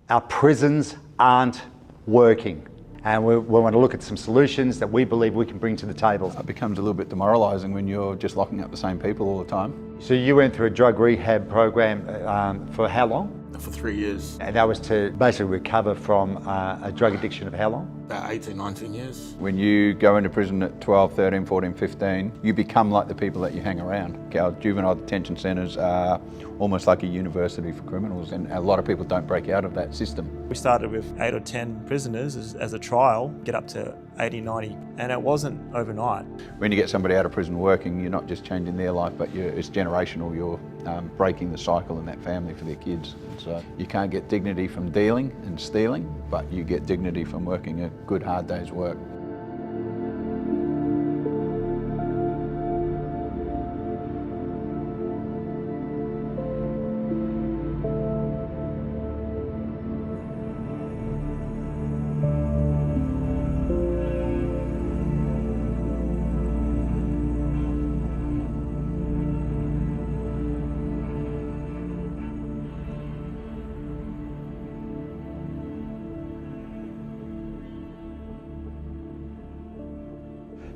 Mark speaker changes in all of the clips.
Speaker 1: Our prisons aren't working, and we want to look at some solutions that we believe we can bring to the table.
Speaker 2: It becomes a little bit demoralising when you're just locking up the same people all the time.
Speaker 1: So you went through a drug rehab program for how long?
Speaker 3: For 3 years.
Speaker 1: And that was to basically recover from a drug addiction of how long?
Speaker 3: About 18, 19 years.
Speaker 2: When you go into prison at 12, 13, 14, 15, you become like the people that you hang around. Our juvenile detention centres are almost like a university for criminals, and a lot of people don't break out of that system.
Speaker 4: We started with 8 or 10 prisoners as a trial, get up to 80, 90, and it wasn't overnight.
Speaker 2: When you get somebody out of prison working, you're not just changing their life, but it's generational. You're breaking the cycle in that family for their kids. And so you can't get dignity from dealing and stealing, but you get dignity from working a good, hard day's work.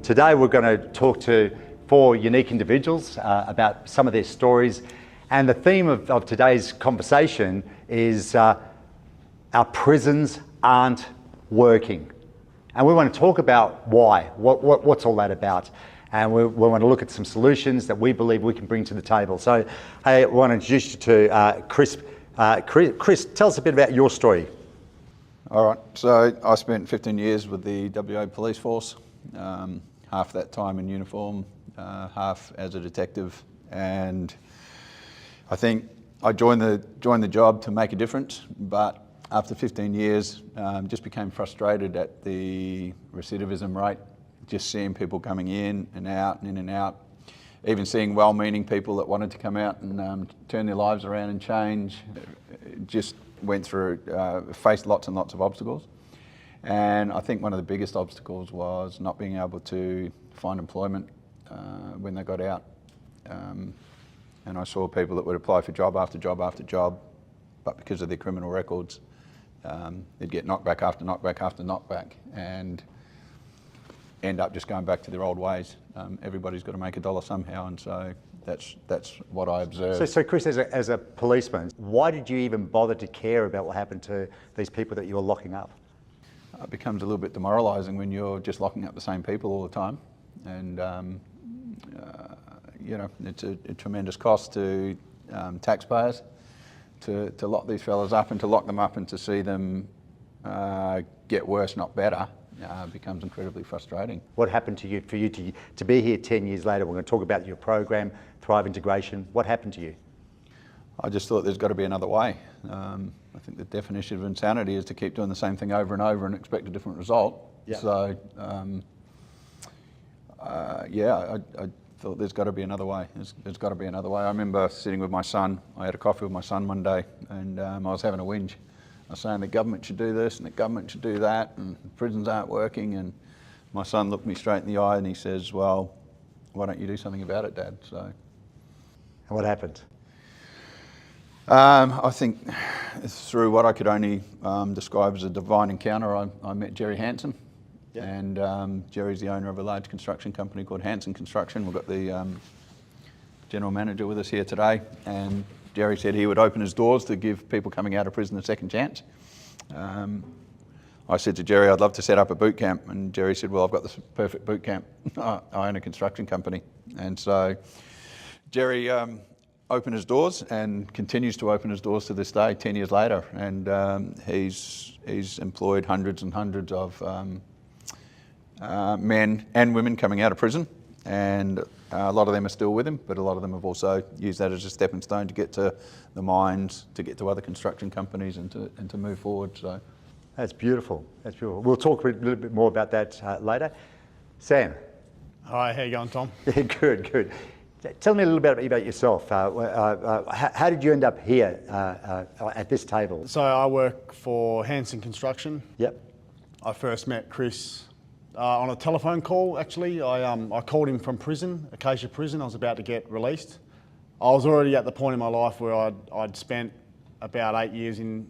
Speaker 1: Today we're going to talk to 4 unique individuals about some of their stories, and the theme of today's conversation is our prisons aren't working. And we want to talk about why, what's all that about, and we want to look at some solutions that we believe we can bring to the table. So I want to introduce you to Chris. Chris, tell us a bit about your story.
Speaker 2: All right, so I spent 15 years with the WA Police Force. Half that time in uniform, half as a detective, and I think I joined the job to make a difference, but after 15 years just became frustrated at the recidivism rate, just seeing people coming in and out and in and out, even seeing well-meaning people that wanted to come out and turn their lives around and change. Just went through, faced lots and lots of obstacles. And I think one of the biggest obstacles was not being able to find employment when they got out. And I saw people that would apply for job after job after job, but because of their criminal records, they'd get knockback after knockback after knockback and end up just going back to their old ways. Everybody's got to make a dollar somehow, and so that's what I observed.
Speaker 1: So Chris, as a policeman, why did you even bother to care about what happened to these people that you were locking up?
Speaker 2: It becomes a little bit demoralising when you're just locking up the same people all the time, and you know, it's a tremendous cost to taxpayers to lock these fellas up and to lock them up and to see them get worse, not better, becomes incredibly frustrating.
Speaker 1: What happened to you for you to be here 10 years later? We're going to talk about your program, Thrive Integration. What happened to you?
Speaker 2: I just thought there's got to be another way. I think the definition of insanity is to keep doing the same thing over and over and expect a different result. Yeah. So, yeah, I thought there's got to be another way. There's got to be another way. I remember sitting with my son. I had a coffee with my son one day, and I was having a whinge. I was saying the government should do this and the government should do that, and prisons aren't working. And my son looked me straight in the eye and he says, "Well, why don't you do something about it, Dad?" So.
Speaker 1: And what happened?
Speaker 2: I think through what I could only describe as a divine encounter, I met Jerry Hanssen. Yep. And Jerry's the owner of a large construction company called Hanssen Construction. We've got the general manager with us here today, and Jerry said he would open his doors to give people coming out of prison a second chance. I said to Jerry, I'd love to set up a boot camp, and Jerry said, well, I've got the perfect boot camp. I own a construction company. And so Jerry opened his doors and continues to open his doors to this day, 10 years later. And he's employed hundreds and hundreds of men and women coming out of prison. And a lot of them are still with him, but a lot of them have also used that as a stepping stone to get to the mines, to get to other construction companies and to move forward. So
Speaker 1: that's beautiful. That's beautiful. We'll talk a little bit more about that later. Sam.
Speaker 5: Hi, how you going, Tom?
Speaker 1: Yeah, good. Tell me a little bit about yourself. How did you end up here at this table?
Speaker 5: So I work for Hanssen Construction.
Speaker 1: Yep.
Speaker 5: I first met Chris on a telephone call, actually. I called him from prison, Acacia Prison. I was about to get released. I was already at the point in my life where I'd spent about 8 years in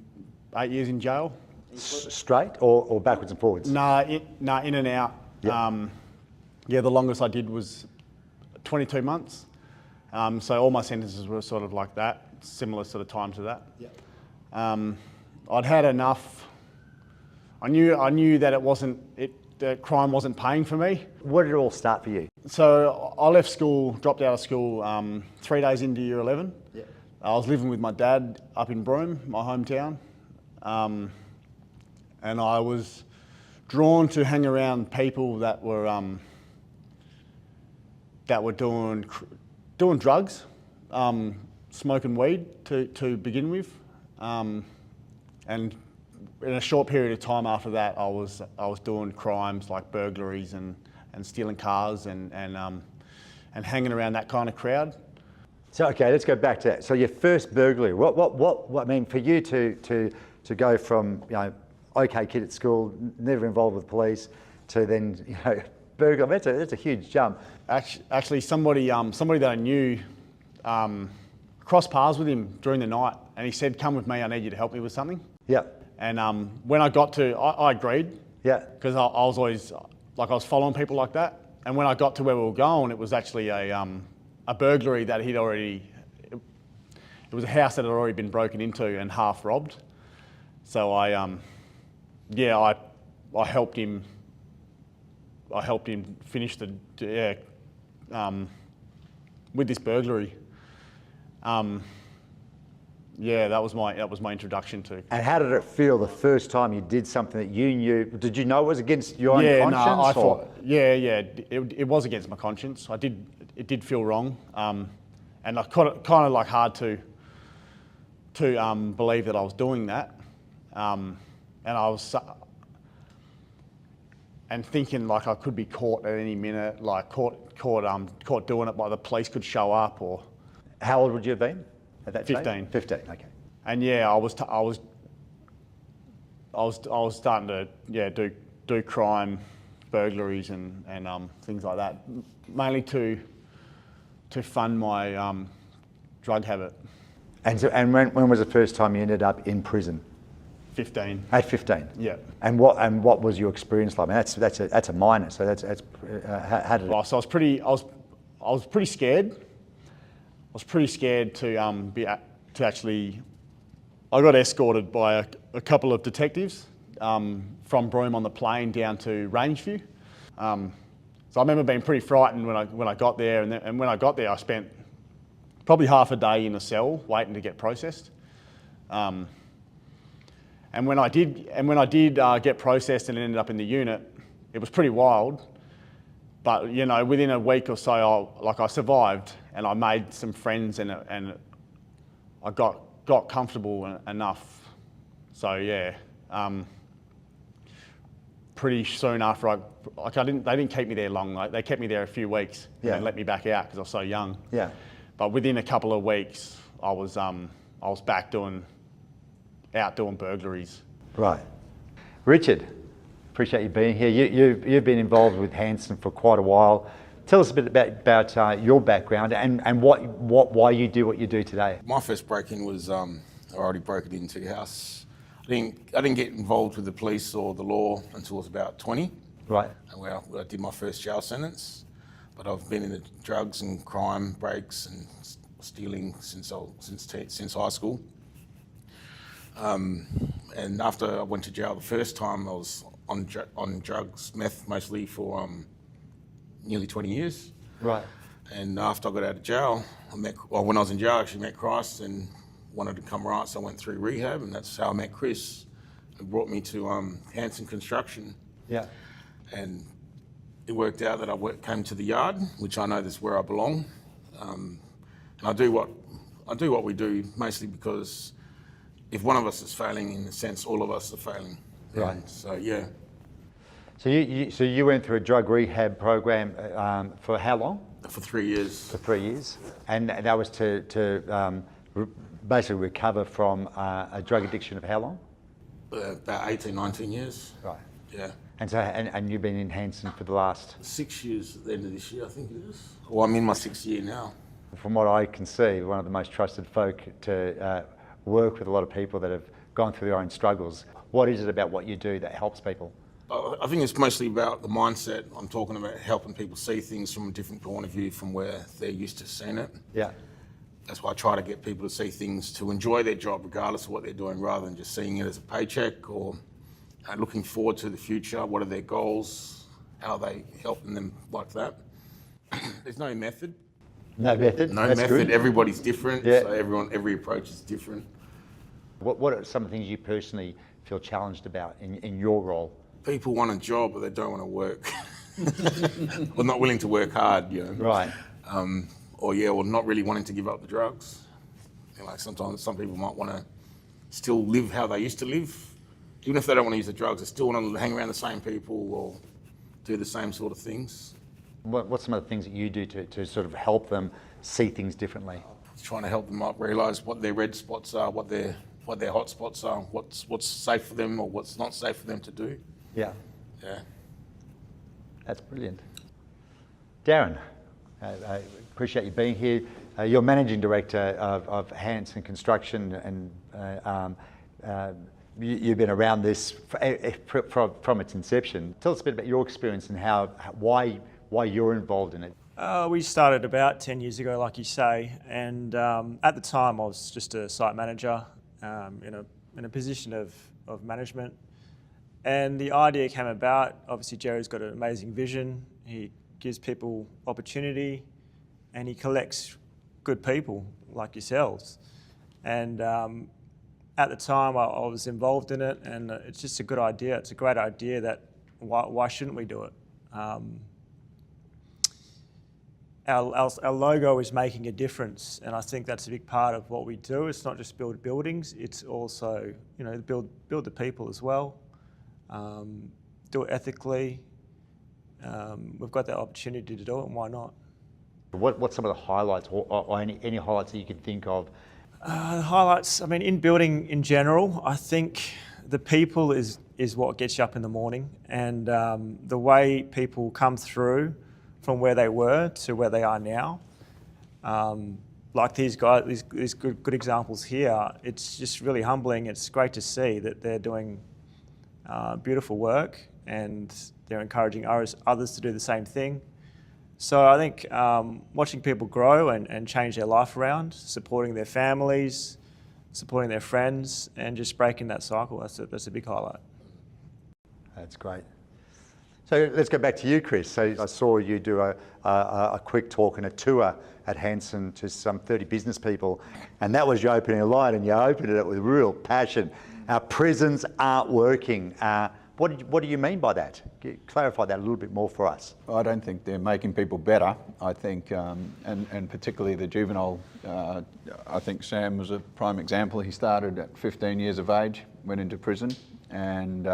Speaker 5: 8 years in jail.
Speaker 1: Straight or backwards and forwards?
Speaker 5: Nah, in and out.
Speaker 1: Yep.
Speaker 5: Yeah, the longest I did was 22 months. So all my sentences were sort of like that, similar sort of time to that.
Speaker 1: Yep.
Speaker 5: I'd had enough. I knew that that crime wasn't paying for me.
Speaker 1: Where did it all start for you?
Speaker 5: So I left school, dropped out of school 3 days into year 11.
Speaker 1: Yep.
Speaker 5: I was living with my dad up in Broome, my hometown. And I was drawn to hang around people that were doing drugs, smoking weed to begin with, and in a short period of time after that, I was doing crimes like burglaries and stealing cars and hanging around that kind of crowd.
Speaker 1: So okay, let's go back to that. So your first burglary. What I mean for you to go from okay kid at school, never involved with police, to then burglar. That's a huge jump.
Speaker 5: Actually, somebody that I knew crossed paths with him during the night, and he said, "Come with me. I need you to help me with something."
Speaker 1: Yeah.
Speaker 5: And when I got to, I agreed.
Speaker 1: Yeah.
Speaker 5: Because I was always I was following people like that, and when I got to where we were going, it was actually a burglary that he'd already. It was a house that had already been broken into and half robbed. So I helped him. I helped him finish with this burglary. That was my introduction to.
Speaker 1: And how did it feel the first time you did something that you knew? Did you know it was against your own conscience?
Speaker 5: No, I thought. It was against my conscience. It did feel wrong, and I kind of like hard to believe that I was doing that, and I was. And thinking like I could be caught at any minute, like caught doing it, like the police could show up or.
Speaker 1: How old would you have been at that
Speaker 5: 15.
Speaker 1: stage? 15. Okay.
Speaker 5: And I was starting to do crime, burglaries and things like that, mainly to fund my drug habit.
Speaker 1: And when was the first time you ended up in prison?
Speaker 5: 15.
Speaker 1: At 15.
Speaker 5: Yeah.
Speaker 1: And what was your experience like? I mean, that's a minor. So that's how did it?
Speaker 5: Well, so I was pretty scared. I was pretty scared to actually. I got escorted by a couple of detectives from Broome on the plane down to Rangeview. So I remember being pretty frightened when I got there, and when I got there, I spent probably half a day in a cell waiting to get processed. And when I did get processed and ended up in the unit, it was pretty wild. But within a week or so, I survived, and I made some friends, and I got comfortable enough. So pretty soon after they didn't keep me there long. Like, they kept me there a few weeks and then let me back out because I was so young.
Speaker 1: Yeah.
Speaker 5: But within a couple of weeks, I was back out doing burglaries.
Speaker 1: Right. Richard, appreciate you being here. You've been involved with Hanssen for quite a while. Tell us a bit about your background and why you do what you do today.
Speaker 3: My first break-in was I already broke it into a house. I didn't get involved with the police or the law until I was about 20.
Speaker 1: Right.
Speaker 3: Where I did my first jail sentence. But I've been in the drugs and crime breaks and stealing since high school. And after I went to jail the first time, I was on drugs, meth mostly, for nearly 20 years.
Speaker 1: Right.
Speaker 3: And after I got out of jail, when I was in jail, I actually met Christ and wanted to come right, so I went through rehab, and that's how I met Chris, who brought me to Hanssen Construction.
Speaker 1: Yeah.
Speaker 3: And it worked out that I came to the yard, which I know that's where I belong. And I do what we do mostly because if one of us is failing, in a sense, all of us are failing.
Speaker 1: Right.
Speaker 3: And so yeah.
Speaker 1: So you went through a drug rehab program for how long?
Speaker 3: For 3 years.
Speaker 1: For 3 years, and that was to basically recover from a drug addiction of how long?
Speaker 3: About 18, 19 years.
Speaker 1: Right.
Speaker 3: Yeah.
Speaker 1: And so and you've been in Hanssen for the last
Speaker 3: 6 years at the end of this year, I think it is. Well, I'm in my 6th year now.
Speaker 1: From what I can see, one of the most trusted folk to work with a lot of people that have gone through their own struggles. What is it about what you do that helps people?
Speaker 3: I think it's mostly about the mindset. I'm talking about helping people see things from a different point of view from where they're used to seeing it.
Speaker 1: Yeah.
Speaker 3: That's why I try to get people to see things, to enjoy their job regardless of what they're doing, rather than just seeing it as a paycheck or looking forward to the future. What are their goals? How are they helping them like that? There's no method.
Speaker 1: No method?
Speaker 3: No
Speaker 1: That's
Speaker 3: method.
Speaker 1: good.
Speaker 3: Everybody's different.
Speaker 1: Yeah.
Speaker 3: So every approach is different.
Speaker 1: What are some of the things you personally feel challenged about in your role?
Speaker 3: People want a job, but they don't want to work. Or not willing to work hard, you know.
Speaker 1: Right.
Speaker 3: Or not really wanting to give up the drugs. You know, like sometimes some people might want to still live how they used to live. Even if they don't want to use the drugs, they still want to hang around the same people or do the same sort of things.
Speaker 1: What's some of the things that you do to sort of help them see things differently?
Speaker 3: Trying to help them up realise what their red spots are, what their hot spots are, what's safe for them or what's not safe for them to do.
Speaker 1: Yeah.
Speaker 3: Yeah.
Speaker 1: That's brilliant. Darren, I appreciate you being here. You're Managing Director of Hanssen Construction, and you've been around this from its inception. Tell us a bit about your experience and why you're involved in it.
Speaker 4: We started about 10 years ago, like you say, and at the time I was just a site manager in a position of management. And the idea came about. Obviously Jerry's got an amazing vision. He gives people opportunity and he collects good people like yourselves. And at the time I was involved in it, and it's just a good idea. It's a great idea that why shouldn't we do it? Our logo is making a difference, and I think that's a big part of what we do. It's not just build buildings, it's also, you know, build the people as well. Do it ethically. We've got that opportunity to do it, and why not?
Speaker 1: What's some of the highlights, or any highlights that you can think of?
Speaker 4: The highlights, I mean, in building in general, I think the people is what gets you up in the morning, and the way people come through from where they were to where they are now. Like these guys, these good examples here, it's just really humbling. It's great to see that they're doing beautiful work and they're encouraging others to do the same thing. So I think watching people grow and change their life around, supporting their families, supporting their friends, and just breaking that cycle, that's a big highlight.
Speaker 1: That's great. So let's go back to you, Chris. So I saw you do a quick talk and a tour at Hanssen to some 30 business people, and that was your opening line, and you opened it with real passion. Our prisons aren't working. What do you mean by that? Clarify that a little bit more for us.
Speaker 2: I don't think they're making people better. I think, and particularly the juvenile, I think Sam was a prime example. He started at 15 years of age, went into prison, and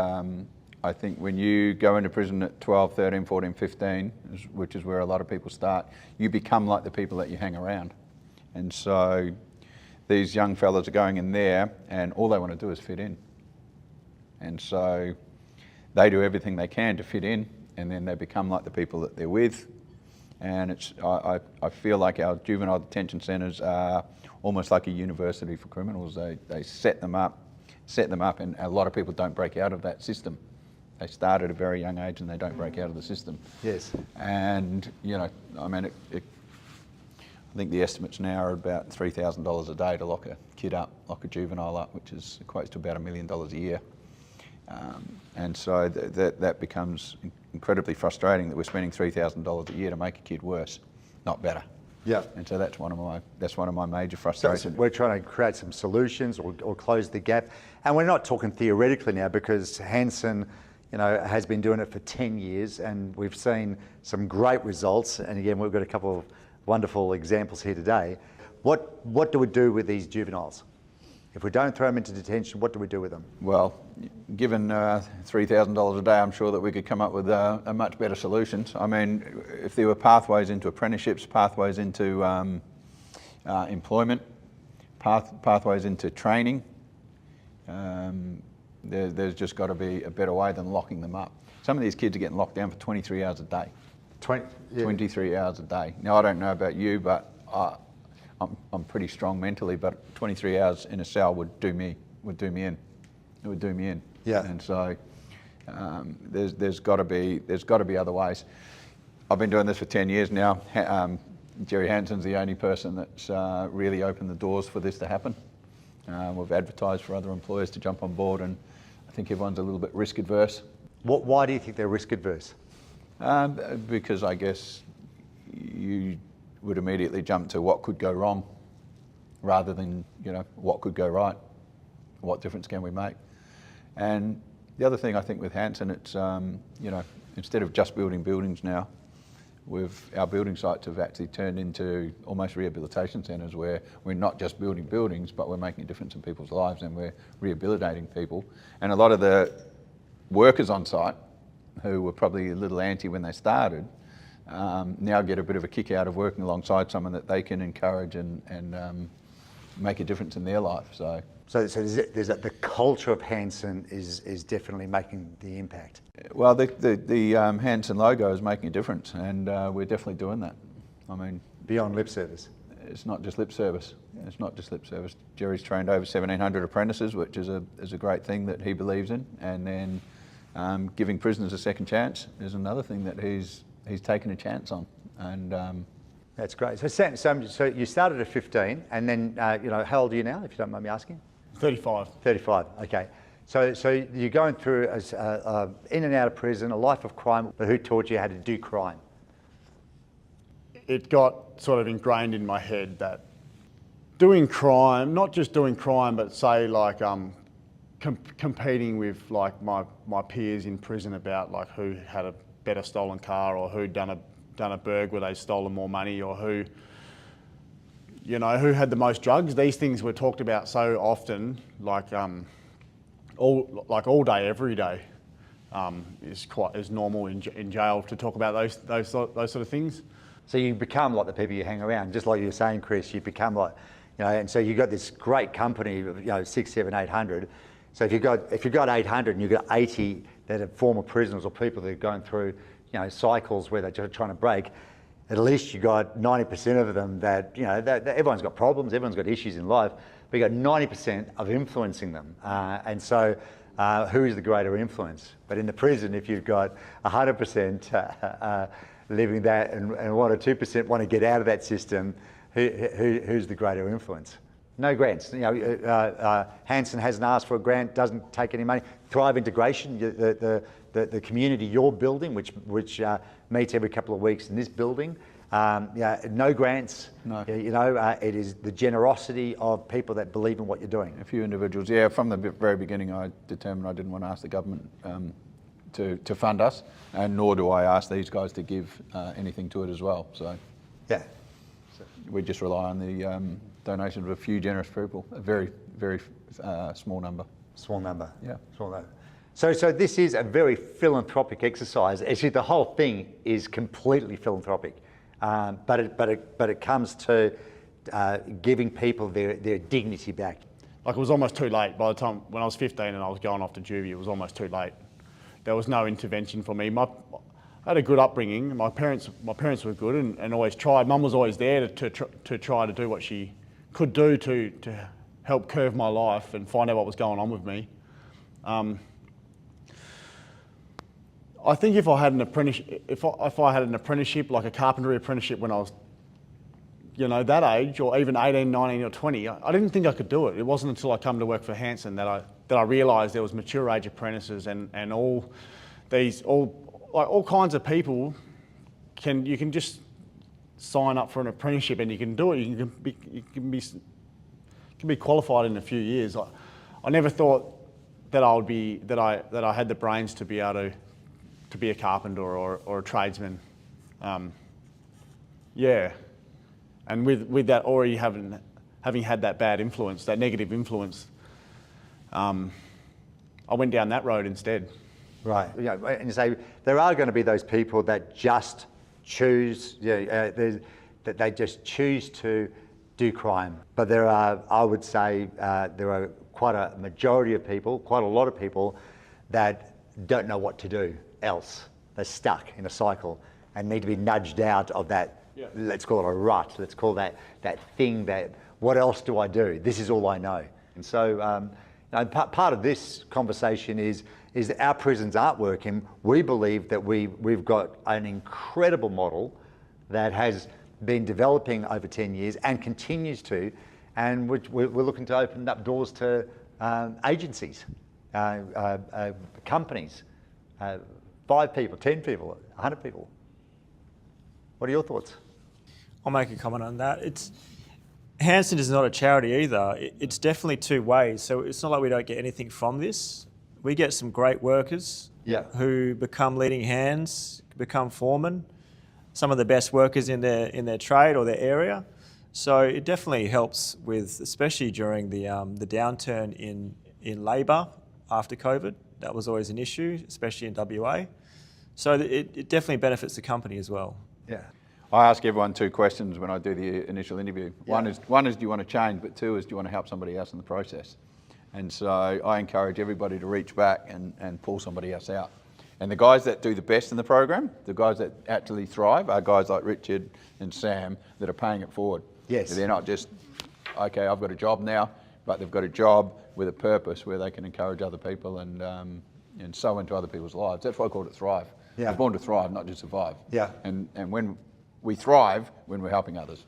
Speaker 2: I think when you go into prison at 12, 13, 14, 15, which is where a lot of people start, you become like the people that you hang around. And so these young fellas are going in there and all they want to do is fit in. And so they do everything they can to fit in, and then they become like the people that they're with. And I feel like our juvenile detention centres are almost like a university for criminals. They set them up, and a lot of people don't break out of that system. They start at a very young age and they don't break out of the system.
Speaker 1: Yes.
Speaker 2: And, you know, I mean, I think the estimates now are about $3,000 a day to lock a kid up, lock a juvenile up, which equates to about $1 million a year. And so that becomes incredibly frustrating that we're spending $3,000 a year to make a kid worse, not better.
Speaker 1: Yeah.
Speaker 2: And so that's one of my major frustrations.
Speaker 1: So we're trying to create some solutions or close the gap, and we're not talking theoretically now, because Hanssen, you know, has been doing it for 10 years, and we've seen some great results. And again, we've got a couple of wonderful examples here today. What do we do with these juveniles? If we don't throw them into detention, what do we do with them?
Speaker 2: Well, given $3,000 a day, I'm sure that we could come up with a much better solutions. I mean, if there were pathways into apprenticeships, pathways into employment, pathways into training, there's just got to be a better way than locking them up. Some of these kids are getting locked down for 23 hours a day. 23 hours a day. Now, I don't know about you, but I'm pretty strong mentally, but 23 hours in a cell would do me in. it would do me in.
Speaker 1: Yeah.
Speaker 2: And so there's got to be other ways. I've been doing this for 10 years now. Jerry Hanssen's the only person that's really opened the doors for this to happen. We've advertised for other employers to jump on board, and I think everyone's a little bit risk adverse.
Speaker 1: Why do you think they're risk adverse?
Speaker 2: Because I guess you would immediately jump to what could go wrong rather than, what could go right. What difference can we make? And the other thing I think with Hanssen, it's, instead of just building buildings now, our building sites have actually turned into almost rehabilitation centres where we're not just building buildings, but we're making a difference in people's lives and we're rehabilitating people. And a lot of the workers on site, who were probably a little anti when they started, now get a bit of a kick out of working alongside someone that they can encourage and make a difference in their life. So
Speaker 1: there's the culture of Hanssen is definitely making the impact.
Speaker 2: Well, the Hanssen logo is making a difference, and we're definitely doing that. I mean,
Speaker 1: beyond lip service.
Speaker 2: It's not just lip service. It's not just lip service. Jerry's trained over 1,700 apprentices, which is a great thing that he believes in, and then giving prisoners a second chance is another thing that he's taken a chance on, and.
Speaker 1: That's great. So Sam, so you started at 15, and then how old are you now, if you don't mind me asking?
Speaker 5: 35.
Speaker 1: 35. Okay. So you're going through as in and out of prison, a life of crime. But who taught you how to do crime?
Speaker 5: It got sort of ingrained in my head that doing crime, not just doing crime, but say like competing with like my peers in prison about like who had a better stolen car or who'd done a burg where they'd stolen more money, or who had the most drugs. These things were talked about so often, like all day, every day, is normal in jail to talk about those sort of things.
Speaker 1: So you become like the people you hang around, just like you were saying, Chris. You become like, and so you got this great company of 600, 700, 800. So if you've got 800 and you've got 80 that are former prisoners or people that are going through cycles where they're just trying to break, at least you got 90% of them that, that everyone's got problems, everyone's got issues in life, but you got 90% of influencing them. And so who is the greater influence? But in the prison, if you've got 100% living that and 1 or 2% want to get out of that system, who's the greater influence? No grants. Hanssen hasn't asked for a grant, doesn't take any money. Thrive Integration, the community you're building, which meets every couple of weeks in this building. No grants.
Speaker 2: No.
Speaker 1: It is the generosity of people that believe in what you're doing.
Speaker 2: A few individuals. Yeah, from the very beginning, I determined I didn't want to ask the government to fund us, and nor do I ask these guys to give anything to it as well. So,
Speaker 1: yeah,
Speaker 2: we just rely on the donation of a few generous people. A very, very small number.
Speaker 1: Small number.
Speaker 2: Yeah.
Speaker 1: Small number. So this is a very philanthropic exercise. Actually, the whole thing is completely philanthropic, but it comes to giving people their dignity back.
Speaker 5: Like, it was almost too late. By the time when I was 15 and I was going off to juvie, it was almost too late. There was no intervention for me. I had a good upbringing. My parents were good and always tried. Mum was always there to try to do what she could do to help curve my life and find out what was going on with me. I think if I had an apprenticeship, like a carpentry apprenticeship when I was, that age, or even 18, 19 or 20, I didn't think I could do it. It wasn't until I come to work for Hanssen that I realised there was mature age apprentices and all kinds of people you can just sign up for an apprenticeship and you can do it. You can be qualified in a few years. I never thought that I had the brains to be able to be a carpenter or a tradesman. Yeah, and with that already having had that bad influence, that negative influence, I went down that road instead.
Speaker 1: Right. And you say there are going to be those people that just choose, that they just choose to do crime. But there are, I would say, there are quite a majority of people, quite a lot of people that don't know what to do else. They're stuck in a cycle and need to be nudged out of that, let's call it a rut, let's call that thing that, what else do I do? This is all I know. And so, And part of this conversation is that our prisons aren't working. We believe that we've got an incredible model that has been developing over 10 years and continues to, and we're looking to open up doors to agencies, companies, 5 people, 10 people, 100 people. What are your thoughts?
Speaker 4: I'll make a comment on that. Hanssen is not a charity either. It's definitely two ways. So it's not like we don't get anything from this. We get some great workers who become leading hands, become foremen, some of the best workers in their trade or their area. So it definitely helps with, especially during the downturn in labour after COVID. That was always an issue, especially in WA. So it definitely benefits the company as well.
Speaker 1: Yeah.
Speaker 2: I ask everyone 2 questions when I do the initial interview. One is do you want to change, but 2 is do you want to help somebody else in the process? And so I encourage everybody to reach back and pull somebody else out. And the guys that do the best in the program, the guys that actually thrive, are guys like Richard and Sam that are paying it forward.
Speaker 1: Yes.
Speaker 2: They're not just, okay, I've got a job now, but they've got a job with a purpose where they can encourage other people and sow into other people's lives. That's why I called it Thrive.
Speaker 1: Yeah.
Speaker 2: I was born to thrive, not just survive.
Speaker 1: Yeah.
Speaker 2: And when we thrive, when we're helping others.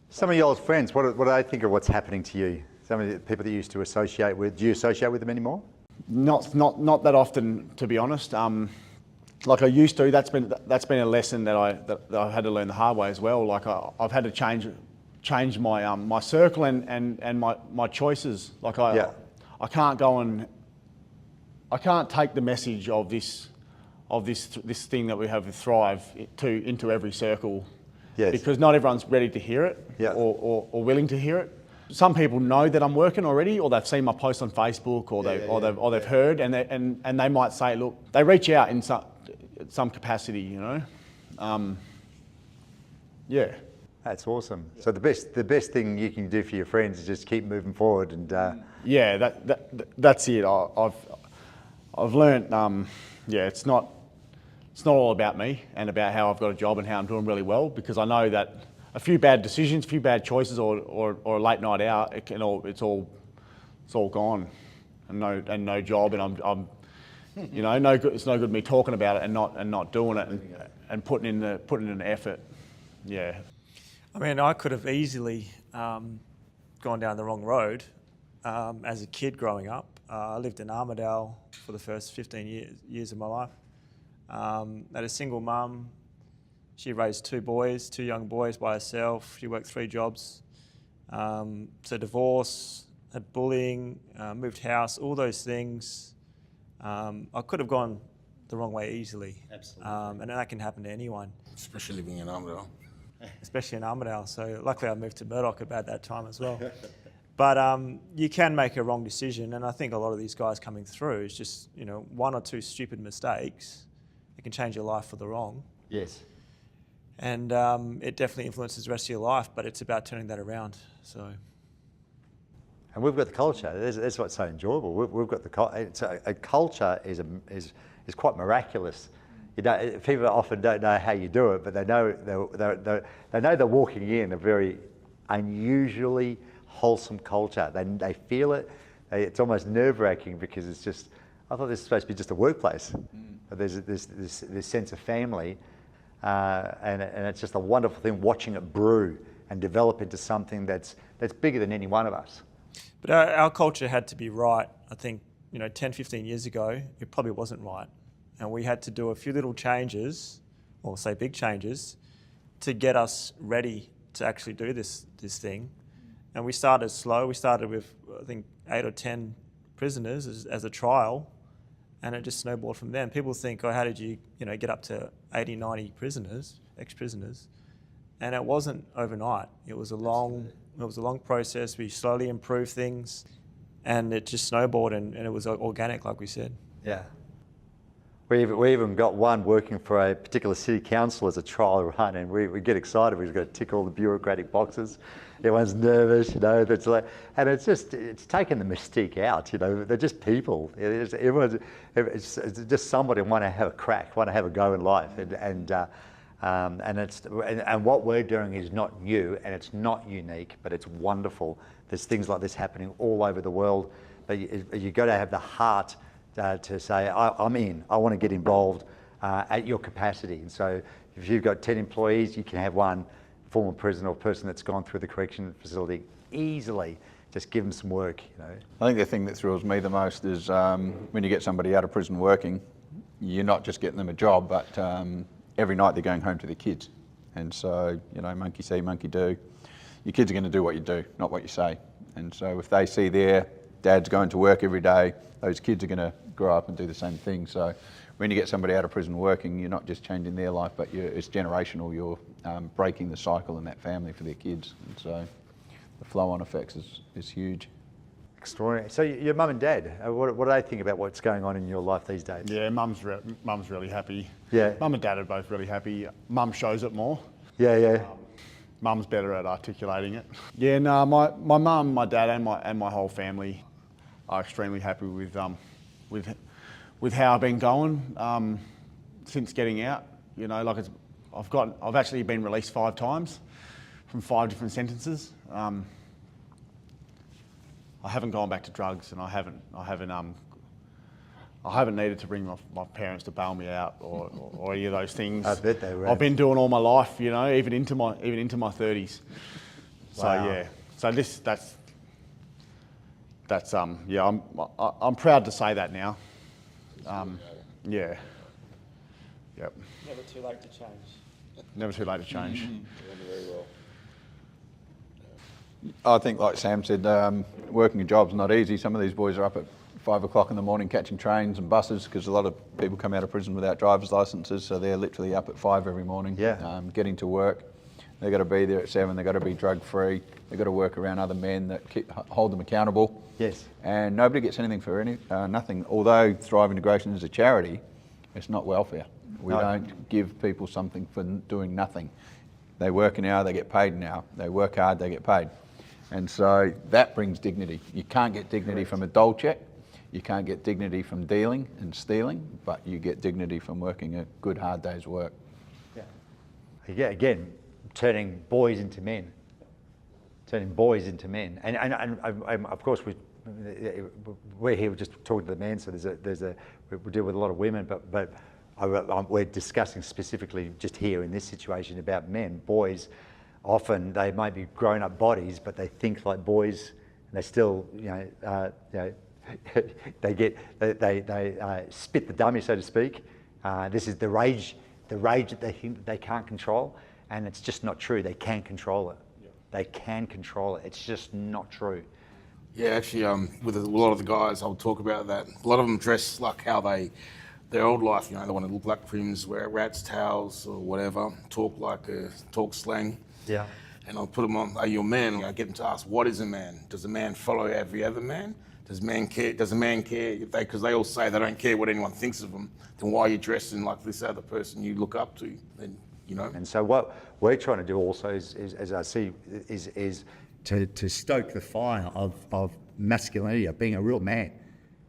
Speaker 1: Some of your old friends, what do they think of what's happening to you? Some of the people that you used to associate with, do you associate with them anymore?
Speaker 5: Not that often, to be honest. Like I used to. That's been a lesson that I had to learn the hard way as well. Like I've had to change my my circle and my choices. Like I can't go and I can't take the message of this thing that we have with Thrive into every circle.
Speaker 1: Yes.
Speaker 5: Because not everyone's ready to hear it or willing to hear it. Some people know that I'm working already, or they've seen my post on Facebook, or they've heard, and they might say, look, they reach out in some capacity, you know. Yeah.
Speaker 1: That's awesome. So the best thing you can do for your friends is just keep moving forward and.
Speaker 5: Yeah, that's it. I've learnt. It's not all about me and about how I've got a job and how I'm doing really well, because I know that a few bad decisions, a few bad choices, or a late night out, it's all gone, and no job, and I'm you know, no good. It's no good me talking about it and not doing it and putting in an effort. Yeah. I
Speaker 4: mean, I could have easily gone down the wrong road as a kid growing up. I lived in Armidale for the first 15 years of my life. Had a single mum. She raised 2 young boys by herself. She worked 3 jobs. So divorce, had bullying, moved house, all those things. I could have gone the wrong way easily. Absolutely. And that can happen to anyone.
Speaker 3: Especially living in Armidale.
Speaker 4: Especially in Armidale. So luckily I moved to Murdoch about that time as well. But you can make a wrong decision, and I think a lot of these guys coming through is just, you know, 1 or 2 stupid mistakes. It can change your life for the wrong.
Speaker 1: Yes.
Speaker 4: And it definitely influences the rest of your life, but it's about turning that around. So.
Speaker 1: And we've got the culture. That's what's so enjoyable. We've got a culture is quite miraculous. You know, people often don't know how you do it, but they know they're walking in a very unusually wholesome culture. They feel it. It's almost nerve-wracking because it's just. I thought this was supposed to be just a workplace. But there's this sense of family, and it's just a wonderful thing watching it brew and develop into something that's bigger than any one of us.
Speaker 4: But our culture had to be right. I think, you know, 10, 15 years ago, it probably wasn't right. And we had to do a few little changes, or say big changes, to get us ready to actually do this thing. And we started slow. We started with, I think, 8 or 10 prisoners as a trial, and it just snowballed from there. And people think, oh, how did you get up to 80, 90 prisoners, ex-prisoners? And it wasn't overnight. It was a long process. We slowly improved things, and it just snowballed, and it was organic, like we said.
Speaker 1: Yeah. We even got one working for a particular city council as a trial run, and we get excited. We've got to tick all the bureaucratic boxes. Everyone's nervous, you know. And it's taken the mystique out. You know, they're just people. It's just somebody want to have a crack, want to have a go in life, and what we're doing is not new and it's not unique, but it's wonderful. There's things like this happening all over the world. but you've got to have the heart to say, I'm in, I want to get involved at your capacity. And so if you've got 10 employees, you can have one former prisoner or person that's gone through the correction facility easily. Just give them some work, you know.
Speaker 2: I think the thing that thrills me the most is when you get somebody out of prison working, you're not just getting them a job, but every night they're going home to their kids. And so, you know, monkey see, monkey do. Your kids are going to do what you do, not what you say. And so if they see their dad's going to work every day, those kids are going to grow up and do the same thing. So when you get somebody out of prison working, you're not just changing their life, but it's generational. You're breaking the cycle in that family for their kids. And so the flow-on effects is huge.
Speaker 1: Extraordinary. So your mum and dad, what do they think about what's going on in your life these days?
Speaker 5: Yeah, mum's really happy.
Speaker 1: Yeah.
Speaker 5: Mum and dad are both really happy. Mum shows it more.
Speaker 1: Yeah.
Speaker 5: Mum's better at articulating it. Yeah, no, my mum, my dad, and my whole family are extremely happy with how I've been going since getting out. You know, like I've actually been released 5 times from 5 different sentences. I haven't gone back to drugs, and I haven't needed to bring my parents to bail me out or any of those things.
Speaker 1: I bet they were.
Speaker 5: I've been doing all my life, you know, even into my 30s. So
Speaker 1: Wow.
Speaker 5: yeah, so that's yeah, I'm proud to say that now. Yeah. Yep.
Speaker 4: Never too late to change.
Speaker 5: Never too late to change.
Speaker 3: Very well.
Speaker 2: I think, like Sam said, working a job's not easy. Some of these boys are up at 5 o'clock in the morning catching trains and buses, because a lot of people come out of prison without driver's licences, so they're literally up at 5 every morning, getting to work. They've got to be there at 7, they've got to be drug-free, they've got to work around other men that hold them accountable.
Speaker 1: Yes.
Speaker 2: And nobody gets anything for nothing. Although Thrive Integration is a charity, it's not welfare. We don't give people something for doing nothing. They work an hour, they get paid an hour. They work hard, they get paid. And so that brings dignity. You can't get dignity from a dole check. You can't get dignity from dealing and stealing, but you get dignity from working a good, hard day's work.
Speaker 1: Yeah. Again, turning boys into men. Turning boys into men. And of course, we're here just talking to the men, so we deal with a lot of women, but we're discussing specifically just here in this situation about men. Boys, often they might be grown-up bodies, but they think like boys, and they still, they spit the dummy, so to speak. This is the rage that they think that they can't control, and it's just not true. They can control it. Yeah. They can control it. It's just not true.
Speaker 3: Yeah, actually, with a lot of the guys, I'll talk about that. A lot of them dress like how their old life, you know, they want to look like prims, wear rats, towels, or whatever, talk slang.
Speaker 1: Yeah.
Speaker 3: And I'll put them on, are you a man? I get them to ask, what is a man? Does a man follow every other man? Does a man care? Because they all say they don't care what anyone thinks of them, then why are you dressing like this other person you look up to? And, you know.
Speaker 1: And so what we're trying to do also is as I see, is to stoke the fire of masculinity, of being a real man,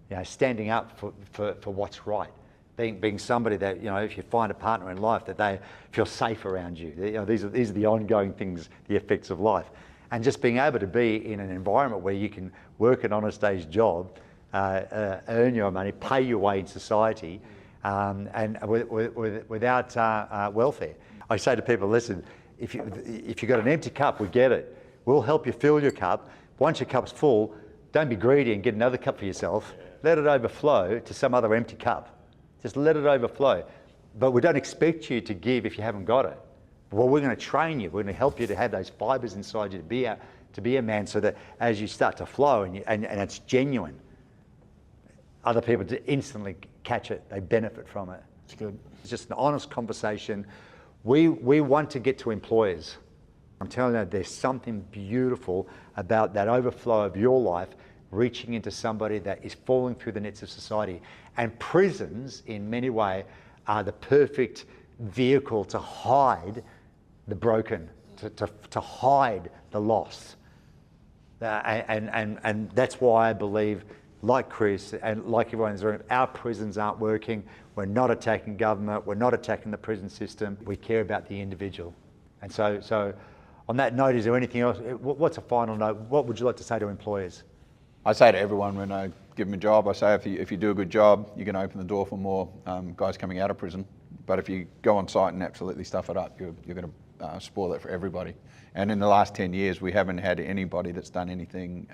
Speaker 1: you know, standing up for what's right. Being somebody that, you know, if you find a partner in life, that they feel safe around you. You know, these are the ongoing things, the effects of life. And just being able to be in an environment where you can work an honest day's job, earn your money, pay your way in society, and without welfare. I say to people, listen, if you've got an empty cup, we get it. We'll help you fill your cup. Once your cup's full, don't be greedy and get another cup for yourself. Let it overflow to some other empty cup. Just let it overflow. But we don't expect you to give if you haven't got it. Well, we're going to train you. We're going to help you to have those fibres inside you to be a man, so that as you start to flow and it's genuine, other people instantly catch it. They benefit from it.
Speaker 5: It's good.
Speaker 1: It's just an honest conversation. We want to get to employers. I'm telling you, there's something beautiful about that overflow of your life reaching into somebody that is falling through the nets of society. And prisons, in many ways, are the perfect vehicle to hide the broken, to hide the loss. And that's why I believe, like Chris and like everyone in this room, our prisons aren't working. We're not attacking government. We're not attacking the prison system. We care about the individual. And so on that note, is there anything else? What's a final note? What would you like to say to employers?
Speaker 2: I say to everyone when I give them a job, I say if you do a good job, you're going to open the door for more guys coming out of prison. But if you go on site and absolutely stuff it up, you're going to spoil it for everybody. And in the last 10 years, we haven't had anybody that's done anything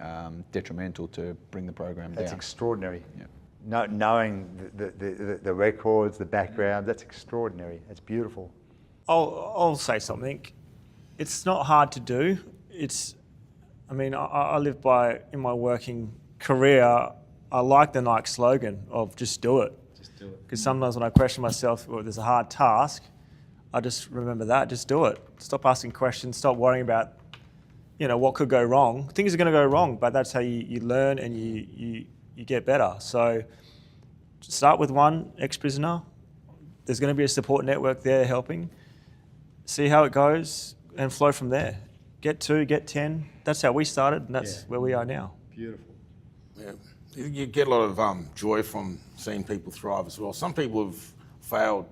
Speaker 2: detrimental to bring the program down.
Speaker 1: That's extraordinary.
Speaker 2: Yeah.
Speaker 1: Knowing the records, the background, that's extraordinary. That's beautiful.
Speaker 4: I'll say something. It's not hard to do. I live by, in my working career, I like the Nike slogan of just do it.
Speaker 1: Just do it.
Speaker 4: Because sometimes when I question myself, or there's a hard task, I just remember that, just do it. Stop asking questions, stop worrying about, what could go wrong. Things are going to go wrong, but that's how you learn and you get better. So start with one ex-prisoner. There's going to be a support network there helping. See how it goes and flow from there. Get 2, get 10. That's how we started, and that's where we are now.
Speaker 1: Beautiful.
Speaker 3: Yeah. You get a lot of joy from seeing people thrive as well. Some people have failed,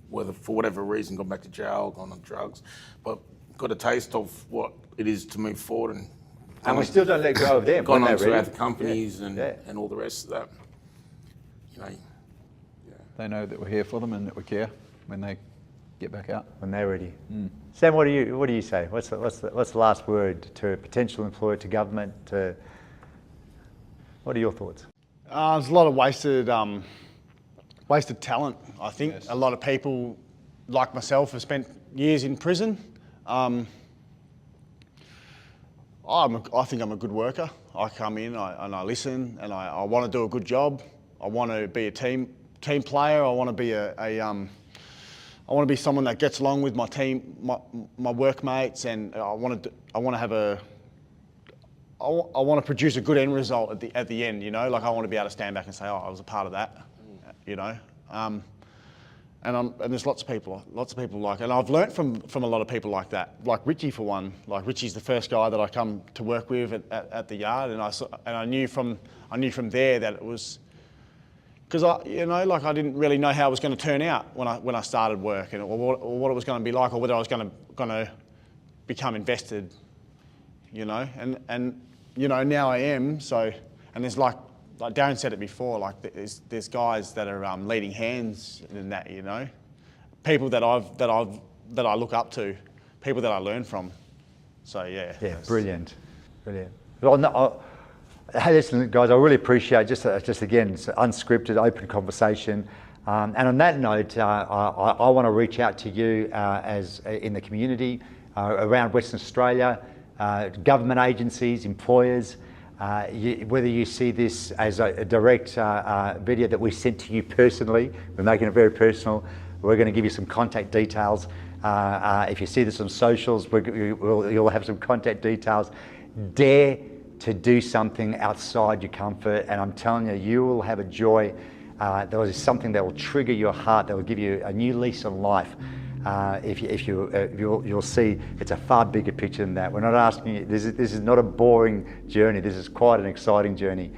Speaker 3: whether for whatever reason, gone back to jail, gone on drugs, but got a taste of what it is to move forward.
Speaker 1: And we still don't let go of them.
Speaker 3: Gone on to
Speaker 1: really.
Speaker 3: other companies and all the rest of that.
Speaker 2: They know that we're here for them and that we care when they get back out.
Speaker 1: When they're ready. Sam, what do you say? What's the last word to a potential employer, to government? What are your thoughts?
Speaker 5: There's a lot of wasted talent, I think. Yes. A lot of people, like myself, have spent years in prison. I think I'm a good worker. I come in and I listen and I want to do a good job. I want to be a team player. I want to be I want to be someone that gets along with my team, my workmates, and I want to produce a good end result at the end. Like I want to be able to stand back and say, "Oh, I was a part of that," And there's lots of people like, and I've learnt from a lot of people like that. Like Richie, for one. Like Richie's the first guy that I come to work with at the yard, and I knew from there that it was. Because I didn't really know how it was going to turn out when I started work, or what it was going to be like, or whether I was going to become invested, and now I am. So, and there's like Darren said it before, like there's guys that are leading hands in that, people that I look up to, people that I learn from. So yeah.
Speaker 1: Yeah, brilliant. Well, hey, listen, guys, I really appreciate just again, it's an unscripted, open conversation. And on that note, I want to reach out to you as in the community around Western Australia, government agencies, employers. Whether you see this as a direct video that we sent to you personally, we're making it very personal. We're going to give you some contact details. If you see this on socials, you'll have some contact details. Dare to do something outside your comfort, and I'm telling you, you will have a joy. There is something that will trigger your heart, that will give you a new lease on life. You'll see it's a far bigger picture than that. We're not asking you. This is not a boring journey. This is quite an exciting journey.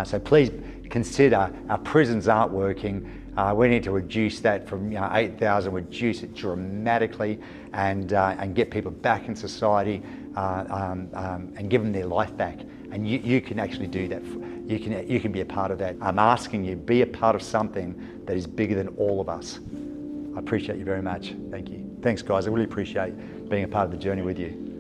Speaker 1: So please consider, our prisons aren't working. We need to reduce that from 8,000, reduce it dramatically, and get people back in society, and give them their life back. And you can actually do that. You can be a part of that. I'm asking you, be a part of something that is bigger than all of us. I appreciate you very much. Thank you. Thanks, guys. I really appreciate being a part of the journey with you.